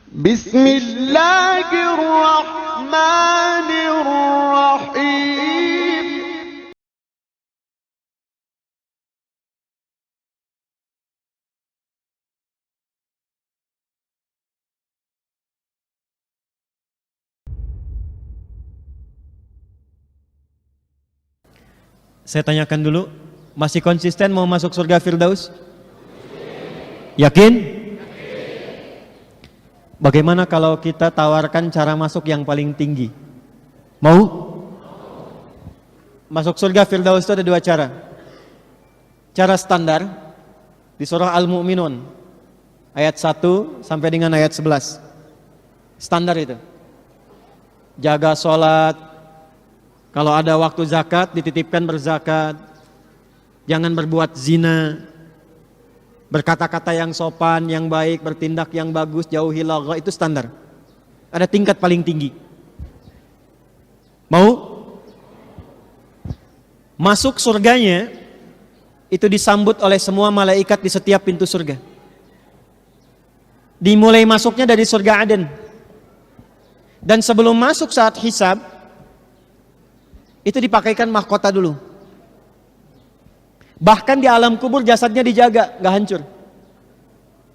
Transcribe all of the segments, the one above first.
Bismillahirrahmanirrahim. Saya tanyakan dulu, masih konsisten mau masuk surga Firdaus? Yakin? Bagaimana kalau kita tawarkan cara masuk yang paling tinggi? Mau? Masuk surga Firdaus itu ada dua cara. Cara standar di surah Al-Mu'minun ayat 1 sampai dengan ayat 11. Standar itu. Jaga sholat, kalau ada waktu zakat dititipkan berzakat, jangan berbuat zina, berkata-kata yang sopan, yang baik, bertindak yang bagus, jauhi lagha, itu standar. Ada tingkat paling tinggi. Mau? Masuk surganya itu disambut oleh semua malaikat di setiap pintu surga. Dimulai masuknya dari surga Aden. Dan sebelum masuk saat hisab, itu dipakaikan mahkota dulu. Bahkan di alam kubur jasadnya dijaga, gak hancur.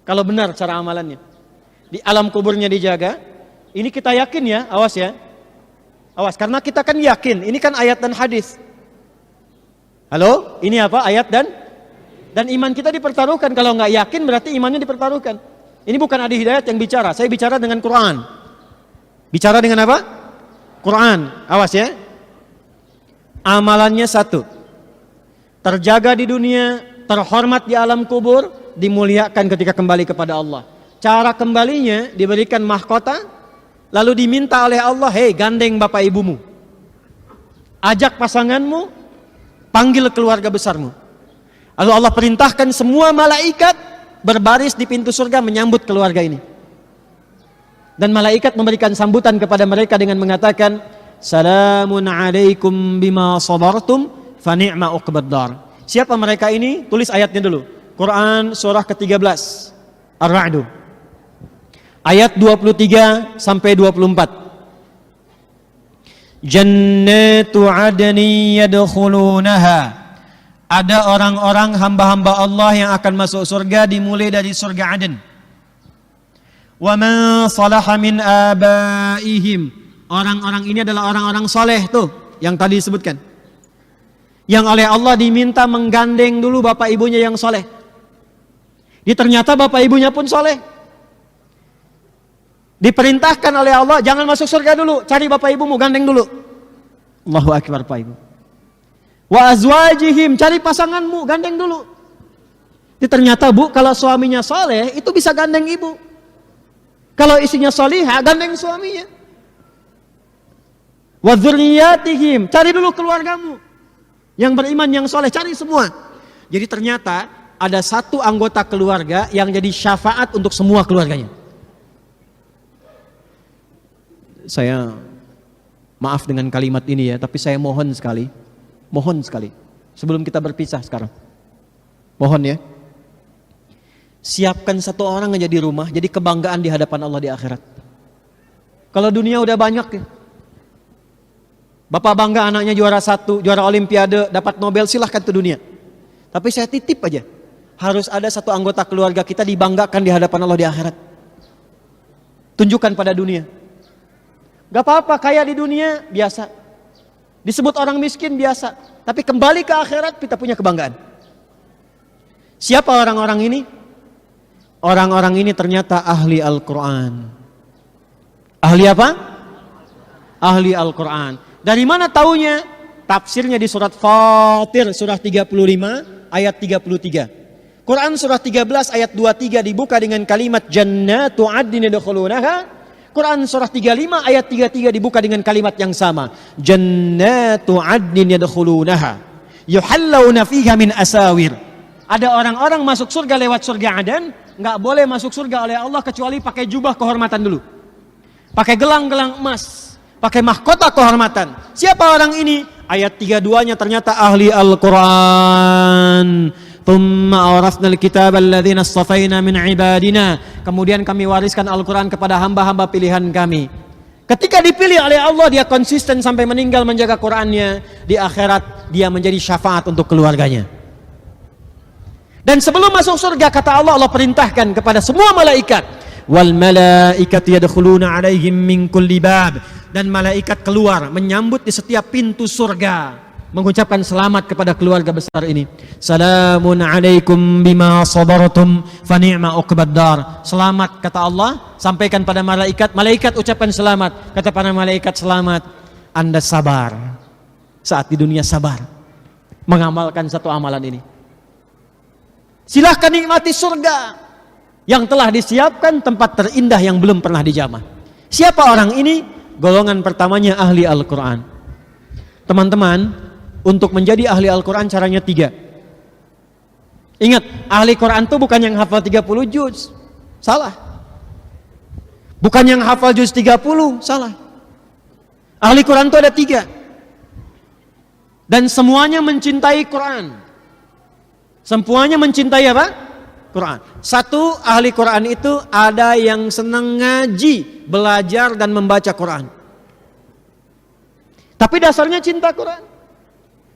Kalau benar cara amalannya. Di alam kuburnya dijaga. Ini kita yakin ya, awas ya. Awas, karena kita kan yakin, ini kan ayat dan hadis. Halo, ini apa? Ayat dan iman kita dipertaruhkan. Kalau gak yakin berarti imannya dipertaruhkan. Ini bukan Adi Hidayat yang bicara, saya bicara dengan Quran. Bicara dengan apa? Quran, awas ya. Amalannya satu, terjaga di dunia, terhormat di alam kubur, dimuliakan ketika kembali kepada Allah. Cara kembalinya diberikan mahkota, lalu diminta oleh Allah, hei gandeng bapak ibumu, ajak pasanganmu, panggil keluarga besarmu. Lalu Allah perintahkan semua malaikat berbaris di pintu surga menyambut keluarga ini. Dan malaikat memberikan sambutan kepada mereka dengan mengatakan, Salamun alaikum bima sabartum fa ni'ma uqbaddar. Siapa mereka ini? Tulis ayatnya dulu. Quran surah ke-13 Ar-Ra'd. Ayat 23 sampai 24. Jannatu adni yadkhulunaha. Ada orang-orang hamba-hamba Allah yang akan masuk surga dimulai dari surga Aden. Wa man salaha min abaihim. Orang-orang ini adalah orang-orang soleh tuh yang tadi disebutkan, yang oleh Allah diminta menggandeng dulu bapak ibunya yang soleh. Ternyata bapak ibunya pun soleh. Diperintahkan oleh Allah, jangan masuk surga dulu, cari bapak ibumu, gandeng dulu. Allahu akbar, Pak Ibu. Wa azwajihim, cari pasanganmu, gandeng dulu. Ternyata Bu, kalau suaminya soleh itu bisa gandeng ibu. Kalau isinya solihah, gandeng suaminya. Wa dzurriyyatihim, cari dulu keluargamu yang beriman, yang soleh, cari semua. Jadi ternyata ada satu anggota keluarga yang jadi syafaat untuk semua keluarganya. Saya maaf dengan kalimat ini ya, tapi saya mohon sekali sebelum kita berpisah sekarang, mohon ya, siapkan satu orang aja di rumah jadi kebanggaan di hadapan Allah di akhirat. Kalau dunia udah banyak ya, bapak bangga anaknya juara 1, juara olimpiade, dapat Nobel, silahkan ke dunia. Tapi saya titip aja, harus ada satu anggota keluarga kita dibanggakan di hadapan Allah di akhirat. Tunjukkan pada dunia. Gak apa-apa kaya di dunia, biasa. Disebut orang miskin, biasa. Tapi kembali ke akhirat kita punya kebanggaan. Siapa orang-orang ini? Orang-orang ini ternyata ahli Al-Quran. Ahli apa? Ahli Al-Quran. Dari mana taunya? Tafsirnya di surat Fatir surah 35 ayat 33. Quran surah 13 ayat 23 dibuka dengan kalimat jannatu adnin yadkhulunaha. Quran surah 35 ayat 33 dibuka dengan kalimat yang sama. Jannatu adnin yadkhulunaha yuhallawna fiha min asawir. Ada orang-orang masuk surga lewat surga Aden, enggak boleh masuk surga oleh Allah kecuali pakai jubah kehormatan dulu. Pakai gelang-gelang emas, pakai mahkota kehormatan. Siapa orang ini? Ayat 32-nya ternyata ahli Al-Quran. Thumma awrathnal kitaba alladzina astafaina min ibadina. Kemudian kami wariskan Al-Quran kepada hamba-hamba pilihan kami. Ketika dipilih oleh Allah, dia konsisten sampai meninggal menjaga Qurannya. Di akhirat dia menjadi syafaat untuk keluarganya. Dan sebelum masuk surga, kata Allah, Allah perintahkan kepada semua malaikat, wal malaikatu yadkhuluna alaihim min kulli bab. Dan malaikat keluar menyambut di setiap pintu surga, mengucapkan selamat kepada keluarga besar ini. Salamun alaikum bima sabartum fa ni'ma uqbad dar. Selamat, kata Allah, sampaikan pada malaikat. Malaikat ucapkan selamat. Kata para malaikat, selamat, Anda sabar. Saat di dunia sabar mengamalkan satu amalan ini. Silahkan nikmati surga yang telah disiapkan, tempat terindah yang belum pernah dijamah. Siapa orang ini? Golongan pertamanya ahli Al-Quran. Teman-teman, untuk menjadi ahli Al-Quran caranya 3. Ingat, ahli Quran itu bukan yang hafal 30 juz. Salah. Bukan yang hafal juz 30. Salah. Ahli Quran itu ada 3. Dan semuanya mencintai Quran. Semuanya mencintai apa? Quran. Satu, ahli Quran itu ada yang senang ngaji, belajar dan membaca Quran. Tapi dasarnya cinta Quran.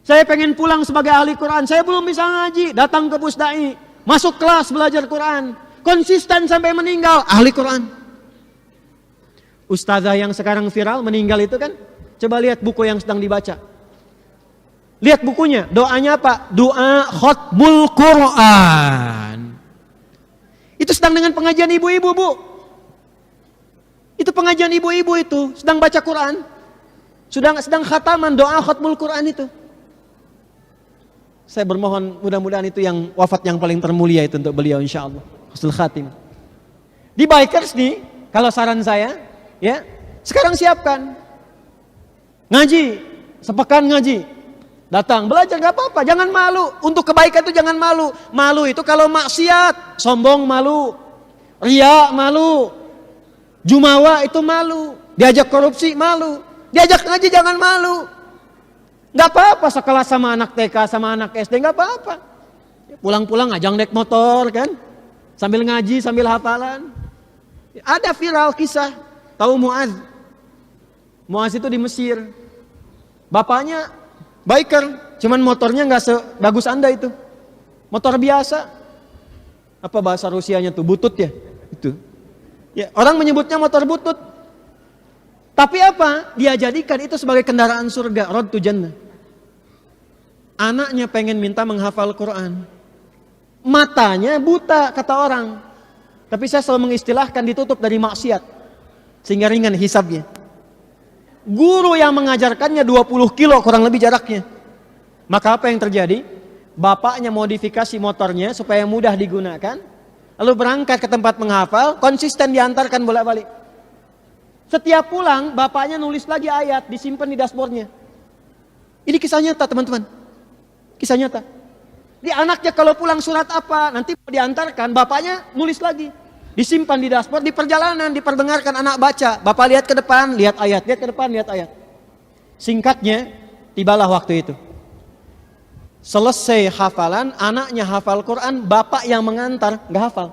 Saya pengen pulang sebagai ahli Quran, saya belum bisa ngaji, datang ke Pusdai, masuk kelas belajar Quran, konsisten sampai meninggal, ahli Quran. Ustazah yang sekarang viral meninggal itu kan, coba lihat buku yang sedang dibaca. Lihat bukunya, doanya apa? Doa khutbul Quran. Itu sedang dengan pengajian ibu-ibu, Bu. Itu pengajian ibu-ibu itu, sedang baca Quran. Sedang khataman doa khutbul Quran itu. Saya bermohon mudah-mudahan itu yang wafat yang paling termulia itu untuk beliau, insya Allah husnul khatimah. Di Bikers nih, kalau saran saya, ya sekarang siapkan ngaji, sepekan ngaji, datang belajar nggak apa-apa, jangan malu. Untuk kebaikan itu jangan malu. Malu itu kalau maksiat, sombong malu, riya malu, jumawa itu malu, diajak korupsi malu, diajak ngaji jangan malu. Gak apa-apa sekelas sama anak TK sama anak SD, gak apa-apa. Pulang-pulang ngajak naik motor kan, sambil ngaji sambil hafalan. Ada viral kisah, tahu Muaz? Muaz itu di Mesir. Bapaknya biker, cuman motornya gak sebagus Anda itu. Motor biasa. Apa bahasa Rusianya tuh? Butut ya? Itu. Ya, orang menyebutnya motor butut. Tapi apa? Dia jadikan itu sebagai kendaraan surga, road to jannah. Anaknya pengen minta menghafal Quran. Matanya buta, kata orang. Tapi saya selalu mengistilahkan ditutup dari maksiat. Sehingga ringan hisabnya. Guru yang mengajarkannya 20 kilo kurang lebih jaraknya. Maka apa yang terjadi? Bapaknya modifikasi motornya supaya mudah digunakan. Lalu berangkat ke tempat menghafal, konsisten diantarkan bolak-balik. Setiap pulang, bapaknya nulis lagi ayat, disimpan di dashboardnya. Ini kisah nyata, teman-teman. Kisah nyata. Di anaknya kalau pulang surat apa, nanti mau diantarkan, bapaknya nulis lagi. Disimpan di dashboard, di perjalanan, diperdengarkan anak baca. Bapak lihat ke depan, lihat ayat, lihat ke depan, lihat ayat. Singkatnya, tibalah waktu itu. Selesai hafalan, anaknya hafal Quran, bapak yang mengantar, gak hafal.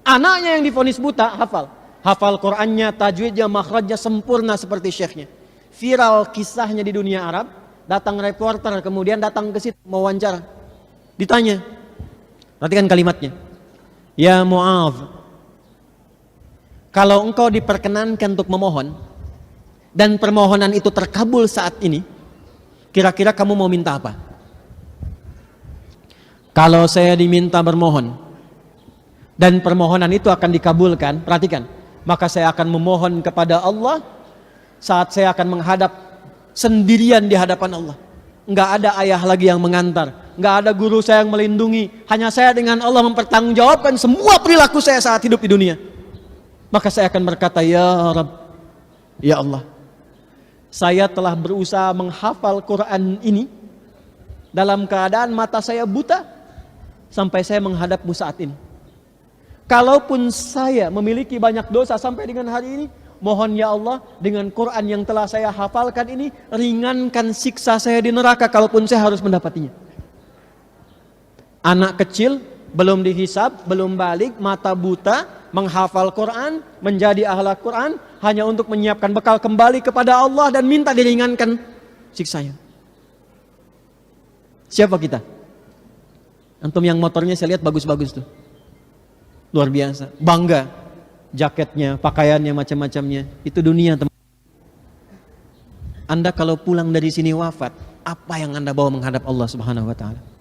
Anaknya yang divonis buta, hafal. Hafal Qurannya, tajwidnya, makhrajnya sempurna seperti syekhnya. Viral kisahnya di dunia Arab. Datang reporter, kemudian datang ke situ mau wawancara. Ditanya, perhatikan kalimatnya. Ya Mu'adz, kalau engkau diperkenankan untuk memohon dan permohonan itu terkabul saat ini, kira-kira kamu mau minta apa? Kalau saya diminta bermohon dan permohonan itu akan dikabulkan, perhatikan, maka saya akan memohon kepada Allah saat saya akan menghadap sendirian di hadapan Allah. Enggak ada ayah lagi yang mengantar, enggak ada guru saya yang melindungi, hanya saya dengan Allah mempertanggungjawabkan semua perilaku saya saat hidup di dunia. Maka saya akan berkata, ya Rabb, ya Allah, saya telah berusaha menghafal Quran ini dalam keadaan mata saya buta sampai saya menghadapmu saat ini. Kalaupun saya memiliki banyak dosa sampai dengan hari ini, mohon ya Allah, dengan Quran yang telah saya hafalkan ini, ringankan siksa saya di neraka kalaupun saya harus mendapatinya. Anak kecil belum dihisab, belum balik, mata buta, menghafal Quran, menjadi ahli Quran hanya untuk menyiapkan bekal kembali kepada Allah dan minta diringankan siksanya. Siapa kita? Antum yang motornya saya lihat bagus-bagus tuh. Luar biasa, bangga. Jaketnya, pakaiannya, macam-macamnya. Itu dunia, teman. Anda kalau pulang dari sini wafat, apa yang Anda bawa menghadap Allah Subhanahu wa taala?